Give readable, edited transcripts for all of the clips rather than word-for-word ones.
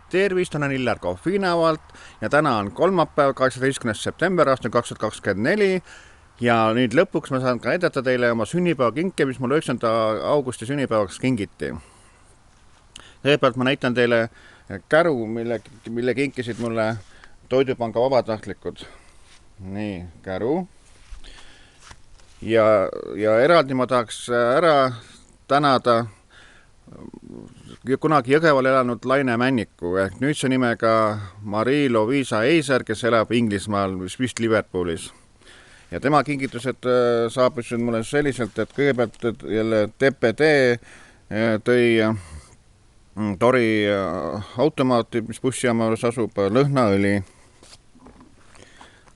Tervist, olen Illar Kohvinavalt ja täna on kolmapäev, 18. september aastal 2024 ja nüüd lõpuks ma saan ka edata teile oma sünnipäevakinke, mis mul 9. augusti sünnipäevaks kingiti. Kõigepealt ma näitan teile käru, mille kinkisid mulle Toidupanga vabatahtlikud. Nii, käru. Ja eraldi ma tahaks ära tänada kunagi Jõgeval elanud Laine Männiku ehk nüüdse nimega Marie-Louisa Eiser, kes elab Inglismaal, vist Liverpoolis. Ja tema kingitused saabusid mulle selliselt, et kõigepealt jälle TPD tõi Tori automaati, mis bussijaama juures asub,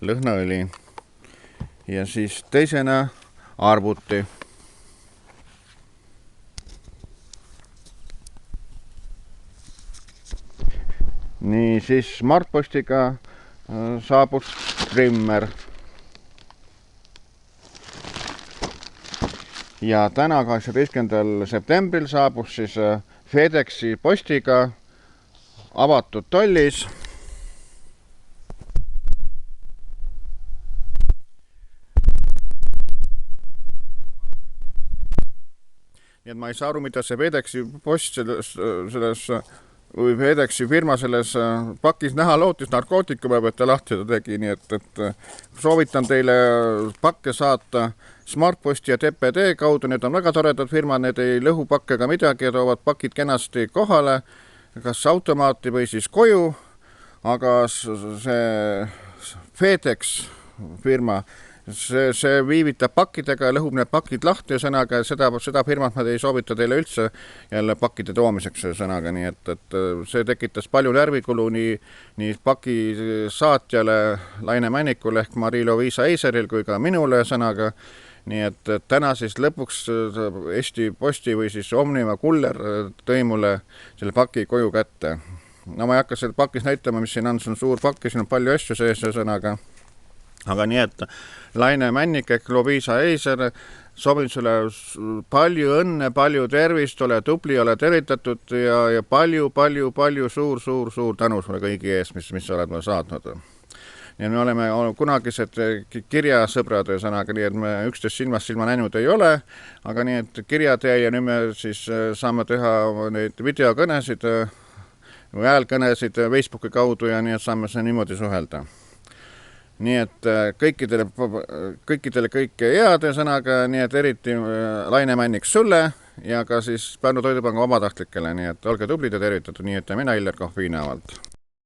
lõhnaõli ja siis teisena arvuti. Nii, siis Smartpostiga saabus trimmer. Ja täna 18. septembril saabus siis FedExi postiga avatud tollis. Nii et ma ei saa aru, mida see FedExi post selles või FedExi firma selles pakis näha lootis narkootikume, et ta lahti ta tegi, nii et soovitan teile pakke saata Smartposti ja TPD kaudu, need on väga toredad firmad, need ei lõhu pakke ega midagi ja toovad pakid kenasti kohale, kas automaati või siis koju, aga see FedEx firma, see viivitab pakkidega ja lõhub need pakid lahti ja sõnaga, seda firmat ma ei soovita teile üldse jälle pakkide toomiseks sõnaga, nii et see tekitas palju närvikulu nii paki saatjale Laine Männikule ehk Marie-Louisa Eiseril kui ka minule sõnaga, nii et täna siis lõpuks Eesti Posti või siis Omniva kuller tõi mulle selle paki koju kätte. No ma ei hakka selle pakis näitama, mis siin on suur pakk, siin on palju asju sees sõnaga. Aga nii, et Laine Männik ehk Louisa Eiser, soovin sulle palju õnne, palju tervist, ole tubli, ole tervitatud ja palju suur tänu sulle kõigi ees, mis sa oled mulle saatnud. Ja me oleme kunagised kirjasõbrad sõnaga, nii et me üksteist silma näinud ei ole, aga nii, et kirjatee ja nüüd me siis saame teha neid videokõnesid või häälkõnesid Facebooki kaudu ja nii, et saame see niimoodi suhelda. Nii et kõikidele kõike head sõnaga, nii et eriti Laine Männik sulle ja ka siis Pärnu Toidupanga vabatahtlikele, nii et olge tublid ja tervitatud, nii et mina Illar Kohvinavalt.